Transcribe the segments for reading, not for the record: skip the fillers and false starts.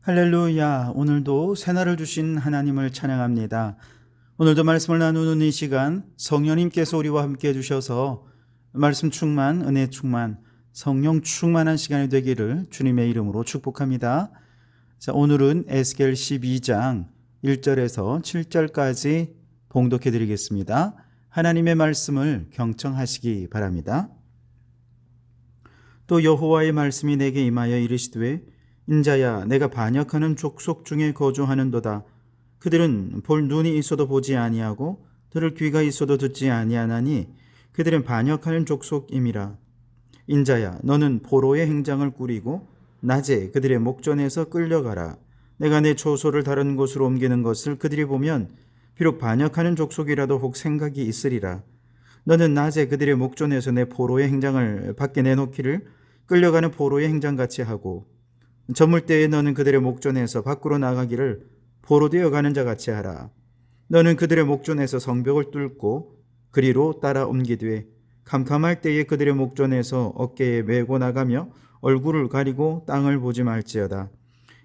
할렐루야. 오늘도 새날을 주신 하나님을 찬양합니다. 오늘도 말씀을 나누는 이 시간 성령님께서 우리와 함께 해주셔서 말씀 충만, 은혜 충만, 성령 충만한 시간이 되기를 주님의 이름으로 축복합니다. 자, 오늘은 에스겔 12장 1절에서 7절까지 봉독해 드리겠습니다. 하나님의 말씀을 경청하시기 바랍니다. 또 여호와의 말씀이 내게 임하여 이르시되 인자야, 내가 반역하는 족속 중에 거주하는도다. 그들은 볼 눈이 있어도 보지 아니하고 들을 귀가 있어도 듣지 아니하나니 그들은 반역하는 족속임이라. 인자야, 너는 포로의 행장을 꾸리고 낮에 그들의 목전에서 끌려가라. 내가 내 초소를 다른 곳으로 옮기는 것을 그들이 보면 비록 반역하는 족속이라도 혹 생각이 있으리라. 너는 낮에 그들의 목전에서 내 포로의 행장을 밖에 내놓기를 끌려가는 포로의 행장같이 하고 저물 때에 너는 그들의 목전에서 밖으로 나가기를 포로되어 가는 자같이 하라. 너는 그들의 목전에서 성벽을 뚫고 그리로 따라 옮기되 캄캄할 때에 그들의 목전에서 어깨에 메고 나가며 얼굴을 가리고 땅을 보지 말지어다.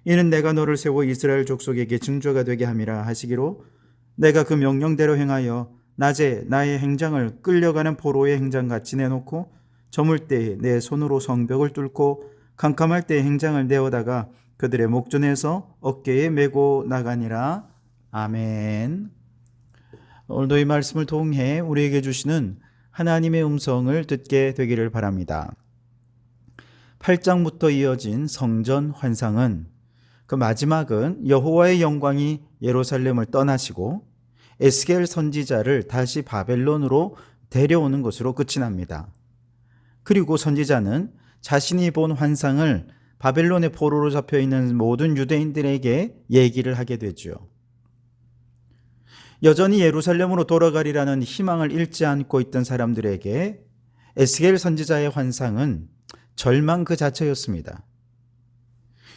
이는 내가 너를 세워 이스라엘 족속에게 증조가 되게 함이라 하시기로 내가 그 명령대로 행하여 낮에 나의 행장을 끌려가는 포로의 행장같이 내놓고 저물 때에 내 손으로 성벽을 뚫고 캄캄할 때 행장을 내어다가 그들의 목전에서 어깨에 메고 나가니라. 아멘. 오늘도 이 말씀을 통해 우리에게 주시는 하나님의 음성을 듣게 되기를 바랍니다. 8장부터 이어진 성전 환상은 그 마지막은 여호와의 영광이 예루살렘을 떠나시고 에스겔 선지자를 다시 바벨론으로 데려오는 것으로 끝이 납니다. 그리고 선지자는 자신이 본 환상을 바벨론의 포로로 잡혀있는 모든 유대인들에게 얘기를 하게 되죠. 여전히 예루살렘으로 돌아가리라는 희망을 잃지 않고 있던 사람들에게 에스겔 선지자의 환상은 절망 그 자체였습니다.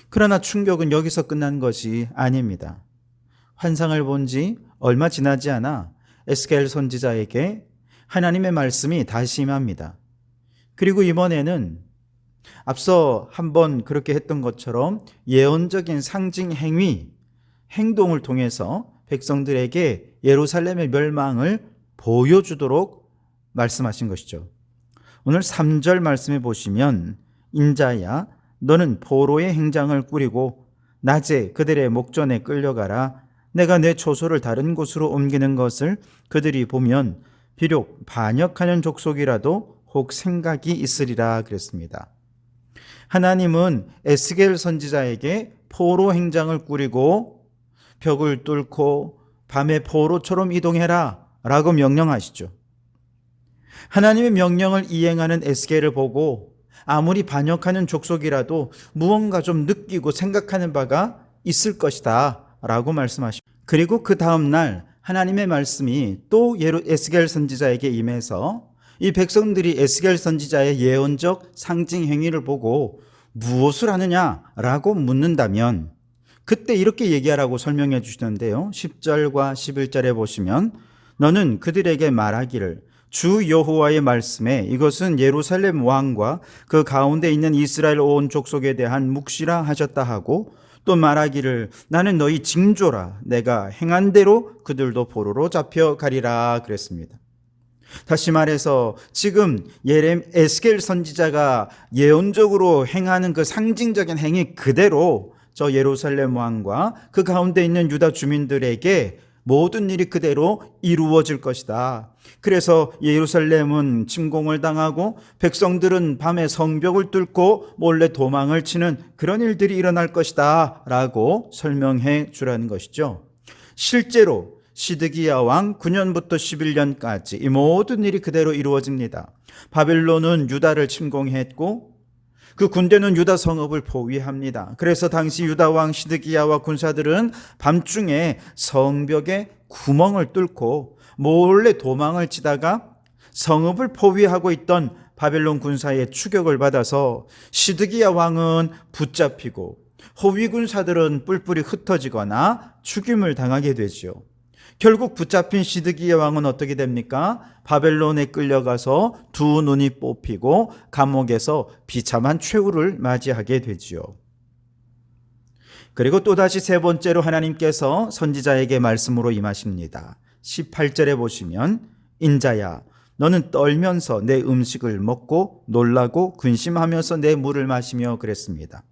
그러나 충격은 여기서 끝난 것이 아닙니다. 환상을 본 지 얼마 지나지 않아 에스겔 선지자에게 하나님의 말씀이 다시 임합니다. 그리고 이번에는 앞서 한번 그렇게 했던 것처럼 예언적인 상징 행위, 행동을 통해서 백성들에게 예루살렘의 멸망을 보여주도록 말씀하신 것이죠. 오늘 3절 말씀에 보시면 인자야, 너는 포로의 행장을 꾸리고 낮에 그들의 목전에 끌려가라. 내가 내 초소를 다른 곳으로 옮기는 것을 그들이 보면 비록 반역하는 족속이라도 혹 생각이 있으리라 그랬습니다. 하나님은 에스겔 선지자에게 포로 행장을 꾸리고 벽을 뚫고 밤에 포로처럼 이동해라 라고 명령하시죠. 하나님의 명령을 이행하는 에스겔을 보고 아무리 반역하는 족속이라도 무언가 좀 느끼고 생각하는 바가 있을 것이다 라고 말씀하십니다. 그리고 그 다음날 하나님의 말씀이 또 에스겔 선지자에게 임해서 이 백성들이 에스겔 선지자의 예언적 상징 행위를 보고 무엇을 하느냐라고 묻는다면 그때 이렇게 얘기하라고 설명해 주시는데요. 10절과 11절에 보시면 너는 그들에게 말하기를 주 여호와의 말씀에 이것은 예루살렘 왕과 그 가운데 있는 이스라엘 온 족속에 대한 묵시라 하셨다 하고 또 말하기를 나는 너희 징조라 내가 행한 대로 그들도 포로로 잡혀가리라 그랬습니다. 다시 말해서 지금 에스겔 선지자가 예언적으로 행하는 그 상징적인 행위 그대로 저 예루살렘 왕과 그 가운데 있는 유다 주민들에게 모든 일이 그대로 이루어질 것이다. 그래서 예루살렘은 침공을 당하고 백성들은 밤에 성벽을 뚫고 몰래 도망을 치는 그런 일들이 일어날 것이다 라고 설명해 주라는 것이죠. 실제로 시드기야 왕 9년부터 11년까지 이 모든 일이 그대로 이루어집니다. 바벨론은 유다를 침공했고 그 군대는 유다 성읍을 포위합니다. 그래서 당시 유다 왕 시드기야와 군사들은 밤중에 성벽에 구멍을 뚫고 몰래 도망을 치다가 성읍을 포위하고 있던 바벨론 군사의 추격을 받아서 시드기야 왕은 붙잡히고 호위 군사들은 뿔뿔이 흩어지거나 죽임을 당하게 되죠. 결국 붙잡힌 시드기야 왕은 어떻게 됩니까? 바벨론에 끌려가서 두 눈이 뽑히고 감옥에서 비참한 최후를 맞이하게 되지요. 그리고 또다시 세 번째로 하나님께서 선지자에게 말씀으로 임하십니다. 18절에 보시면 인자야 너는 떨면서 내 음식을 먹고 놀라고 근심하면서 내 물을 마시며 그랬습니다.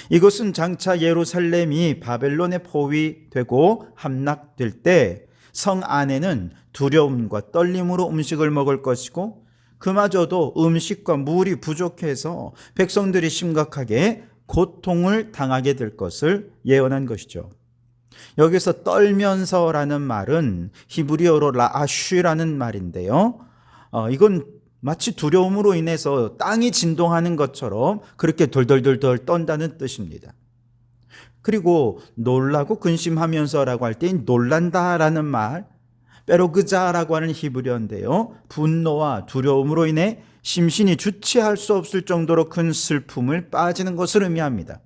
이것은 장차 예루살렘이 바벨론에 포위되고 함락될 때 성 안에는 두려움과 떨림으로 음식을 먹을 것이고 그마저도 음식과 물이 부족해서 백성들이 심각하게 고통을 당하게 될 것을 예언한 것이죠. 여기서 떨면서라는 말은 히브리어로 라아쉬라는 말인데요. 이건 마치 두려움으로 인해서 땅이 진동하는 것처럼 그렇게 덜덜덜덜 떤다는 뜻입니다. 그리고 놀라고 근심하면서라고 할 때 놀란다라는 말, 빼로그자라고 하는 히브리어인데요. 분노와 두려움으로 인해 심신이 주체할 수 없을 정도로 큰 슬픔을 빠지는 것을 의미합니다.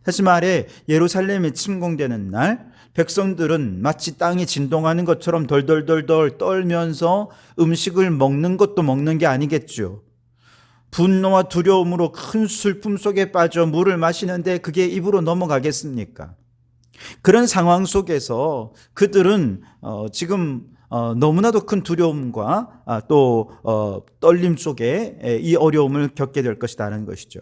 다시 말해 예루살렘이 침공되는 날 백성들은 마치 땅이 진동하는 것처럼 덜덜덜덜 떨면서 음식을 먹는 것도 먹는 게 아니겠죠. 분노와 두려움으로 큰 슬픔 속에 빠져 물을 마시는데 그게 입으로 넘어가겠습니까? 그런 상황 속에서 그들은 지금 너무나도 큰 두려움과 또 떨림 속에 이 어려움을 겪게 될 것이라는 것이죠.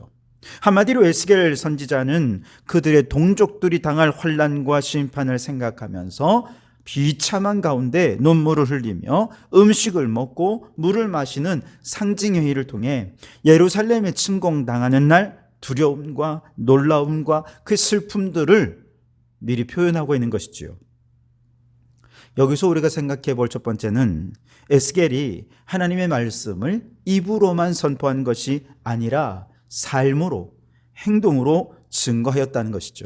한마디로 에스겔 선지자는 그들의 동족들이 당할 환난과 심판을 생각하면서 비참한 가운데 눈물을 흘리며 음식을 먹고 물을 마시는 상징회의를 통해 예루살렘에 침공당하는 날 두려움과 놀라움과 그 슬픔들을 미리 표현하고 있는 것이지요. 여기서 우리가 생각해 볼 첫 번째는 에스겔이 하나님의 말씀을 입으로만 선포한 것이 아니라 삶으로, 행동으로 증거하였다는 것이죠.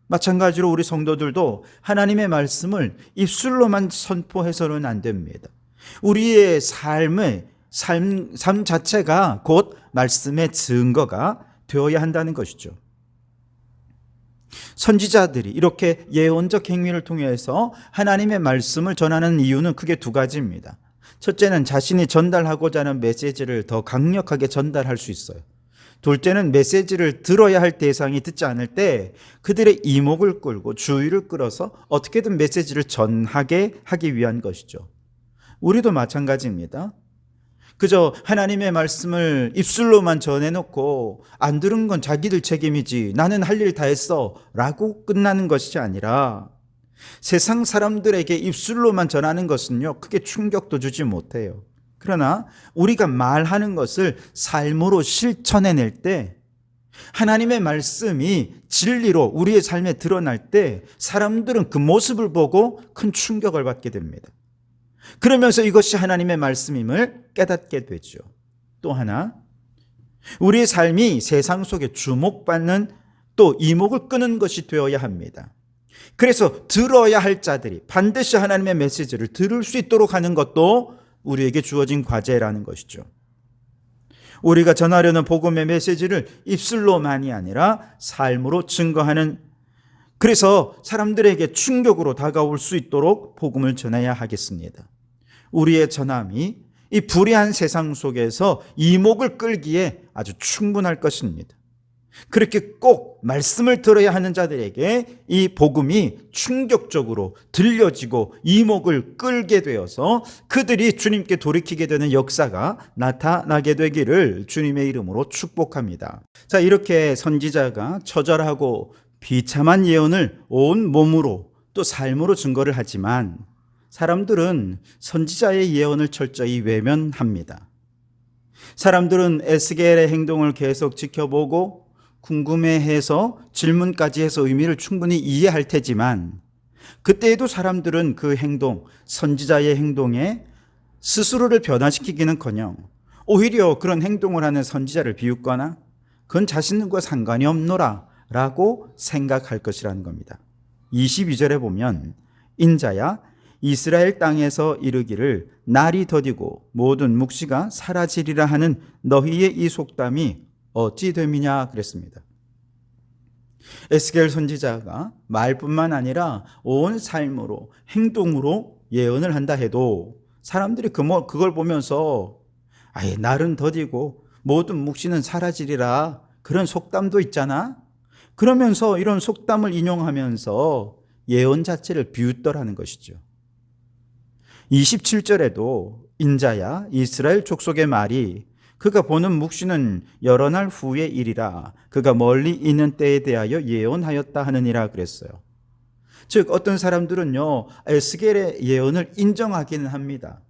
마찬가지로 우리 성도들도 하나님의 말씀을 입술로만 선포해서는 안 됩니다. 우리의 삶 자체가 곧 말씀의 증거가 되어야 한다는 것이죠. 선지자들이 이렇게 예언적 행위를 통해서 하나님의 말씀을 전하는 이유는 크게 두 가지입니다. 첫째는 자신이 전달하고자 하는 메시지를 더 강력하게 전달할 수 있어요. 둘째는 메시지를 들어야 할 대상이 듣지 않을 때 그들의 이목을 끌고 주의를 끌어서 어떻게든 메시지를 전하게 하기 위한 것이죠. 우리도 마찬가지입니다. 그저 하나님의 말씀을 입술로만 전해놓고 안 들은 건 자기들 책임이지 나는 할 일 다 했어 라고 끝나는 것이 아니라 세상 사람들에게 입술로만 전하는 것은요 크게 충격도 주지 못해요. 그러나 우리가 말하는 것을 삶으로 실천해낼 때 하나님의 말씀이 진리로 우리의 삶에 드러날 때 사람들은 그 모습을 보고 큰 충격을 받게 됩니다. 그러면서 이것이 하나님의 말씀임을 깨닫게 되죠. 또 하나, 우리의 삶이 세상 속에 주목받는 또 이목을 끄는 것이 되어야 합니다. 그래서 들어야 할 자들이 반드시 하나님의 메시지를 들을 수 있도록 하는 것도 우리에게 주어진 과제라는 것이죠. 우리가 전하려는 복음의 메시지를 입술로만이 아니라 삶으로 증거하는, 그래서 사람들에게 충격으로 다가올 수 있도록 복음을 전해야 하겠습니다. 우리의 전함이 이 불의한 세상 속에서 이목을 끌기에 아주 충분할 것입니다. 그렇게 꼭 말씀을 들어야 하는 자들에게 이 복음이 충격적으로 들려지고 이목을 끌게 되어서 그들이 주님께 돌이키게 되는 역사가 나타나게 되기를 주님의 이름으로 축복합니다. 자, 이렇게 선지자가 처절하고 비참한 예언을 온 몸으로 또 삶으로 증거를 하지만 사람들은 선지자의 예언을 철저히 외면합니다. 사람들은 에스겔의 행동을 계속 지켜보고 궁금해해서 질문까지 해서 의미를 충분히 이해할 테지만 그때에도 사람들은 그 행동, 선지자의 행동에 스스로를 변화시키기는커녕 오히려 그런 행동을 하는 선지자를 비웃거나 그건 자신과 상관이 없노라 라고 생각할 것이라는 겁니다. 22절에 보면 인자야 이스라엘 땅에서 이르기를 날이 더디고 모든 묵시가 사라지리라 하는 너희의 이 속담이 어찌 됨이냐 그랬습니다. 에스겔 선지자가 말뿐만 아니라 온 삶으로 행동으로 예언을 한다 해도 사람들이 그걸 보면서 날은 더디고 모든 묵시는 사라지리라 그런 속담도 있잖아. 그러면서 이런 속담을 인용하면서 예언 자체를 비웃더라는 것이죠. 27절에도 인자야 이스라엘 족속의 말이 그가 보는 묵시는 여러 날 후의 일이라 그가 멀리 있는 때에 대하여 예언하였다 하느니라 그랬어요. 즉 어떤 사람들은요 에스겔의 예언을 인정하기는 합니다.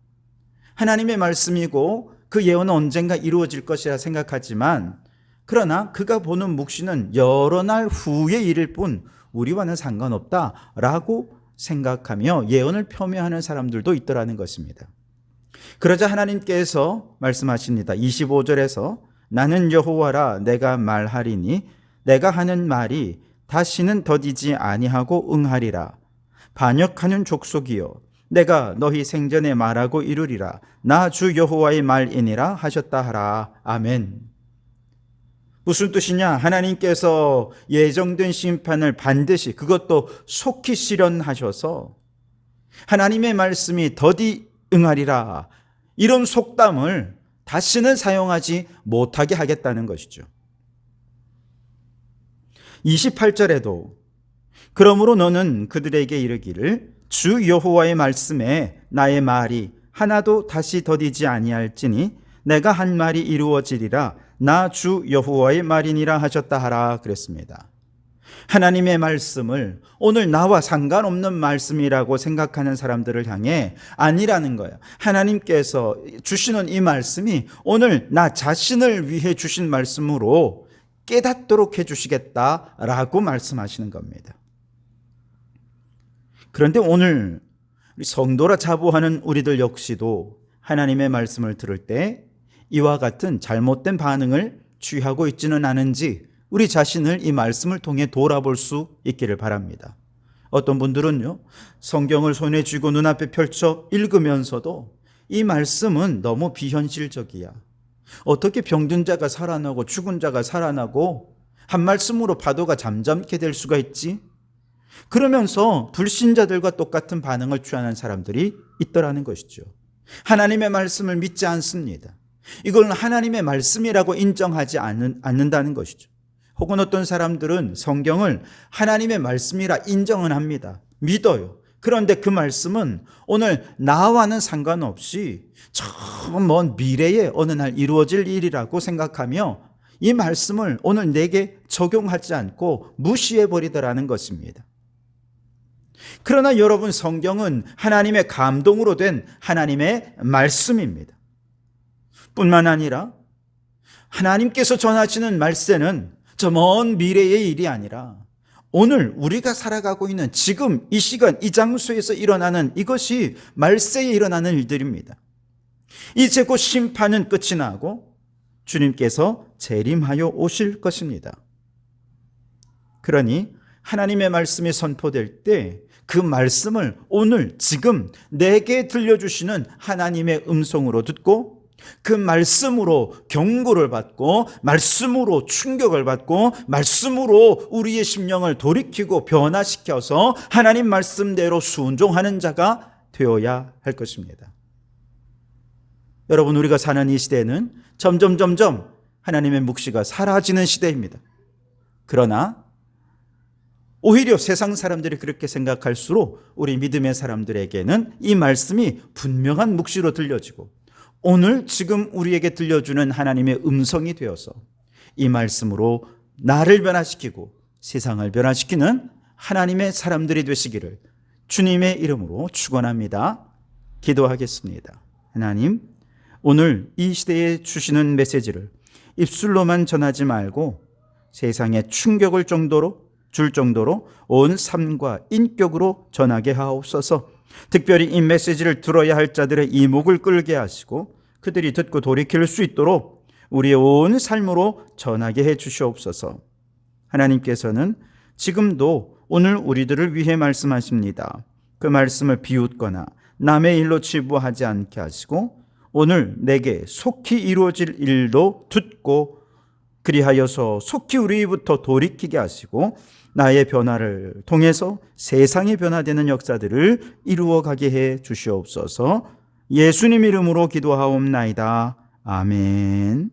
하나님의 말씀이고 그 예언은 언젠가 이루어질 것이라 생각하지만 그러나 그가 보는 묵시는 여러 날 후의 일일 뿐 우리와는 상관없다라고 생각하며 예언을 폄훼하는 사람들도 있더라는 것입니다. 그러자 하나님께서 말씀하십니다. 25절에서 나는 여호와라 내가 말하리니 내가 하는 말이 다시는 더디지 아니하고 응하리라. 반역하는 족속이여 내가 너희 생전에 말하고 이루리라. 나 주 여호와의 말이니라 하셨다 하라. 아멘. 무슨 뜻이냐? 하나님께서 예정된 심판을 반드시 그것도 속히 실현하셔서 하나님의 말씀이 더디 응하리라. 이런 속담을 다시는 사용하지 못하게 하겠다는 것이죠. 28절에도 그러므로 너는 그들에게 이르기를 주 여호와의 말씀에 나의 말이 하나도 다시 더디지 아니할지니 내가 한 말이 이루어지리라. 나 주 여호와의 말이니라 하셨다 하라 그랬습니다. 하나님의 말씀을 오늘 나와 상관없는 말씀이라고 생각하는 사람들을 향해 아니라는 거예요. 하나님께서 주시는 이 말씀이 오늘 나 자신을 위해 주신 말씀으로 깨닫도록 해주시겠다라고 말씀하시는 겁니다. 그런데 오늘 성도라 자부하는 우리들 역시도 하나님의 말씀을 들을 때 이와 같은 잘못된 반응을 취하고 있지는 않은지 우리 자신을 이 말씀을 통해 돌아볼 수 있기를 바랍니다. 어떤 분들은요, 성경을 손에 쥐고 눈앞에 펼쳐 읽으면서도 이 말씀은 너무 비현실적이야. 어떻게 병든 자가 살아나고 죽은 자가 살아나고 한 말씀으로 파도가 잠잠케 될 수가 있지? 그러면서 불신자들과 똑같은 반응을 취하는 사람들이 있더라는 것이죠. 하나님의 말씀을 믿지 않습니다. 이걸 하나님의 말씀이라고 인정하지 않는다는 것이죠. 혹은 어떤 사람들은 성경을 하나님의 말씀이라 인정은 합니다. 믿어요. 그런데 그 말씀은 오늘 나와는 상관없이 저 먼 미래에 어느 날 이루어질 일이라고 생각하며 이 말씀을 오늘 내게 적용하지 않고 무시해버리더라는 것입니다. 그러나 여러분, 성경은 하나님의 감동으로 된 하나님의 말씀입니다. 뿐만 아니라 하나님께서 전하시는 말세는 저 먼 미래의 일이 아니라 오늘 우리가 살아가고 있는 지금 이 시간 이 장소에서 일어나는 이것이 말세에 일어나는 일들입니다. 이제 곧 심판은 끝이 나고 주님께서 재림하여 오실 것입니다. 그러니 하나님의 말씀이 선포될 때 그 말씀을 오늘 지금 내게 들려주시는 하나님의 음성으로 듣고 그 말씀으로 경고를 받고 말씀으로 충격을 받고 말씀으로 우리의 심령을 돌이키고 변화시켜서 하나님 말씀대로 순종하는 자가 되어야 할 것입니다. 여러분, 우리가 사는 이 시대는 점점 하나님의 묵시가 사라지는 시대입니다. 그러나 오히려 세상 사람들이 그렇게 생각할수록 우리 믿음의 사람들에게는 이 말씀이 분명한 묵시로 들려지고 오늘 지금 우리에게 들려주는 하나님의 음성이 되어서 이 말씀으로 나를 변화시키고 세상을 변화시키는 하나님의 사람들이 되시기를 주님의 이름으로 축원합니다. 기도하겠습니다. 하나님, 오늘 이 시대에 주시는 메시지를 입술로만 전하지 말고 세상에 충격을 줄 정도로 온 삶과 인격으로 전하게 하옵소서. 특별히 이 메시지를 들어야 할 자들의 이목을 끌게 하시고 그들이 듣고 돌이킬 수 있도록 우리의 온 삶으로 전하게 해 주시옵소서. 하나님께서는 지금도 오늘 우리들을 위해 말씀하십니다. 그 말씀을 비웃거나 남의 일로 치부하지 않게 하시고 오늘 내게 속히 이루어질 일도 듣고 그리하여서 속히 우리부터 돌이키게 하시고 나의 변화를 통해서 세상이 변화되는 역사들을 이루어가게 해 주시옵소서. 예수님 이름으로 기도하옵나이다. 아멘.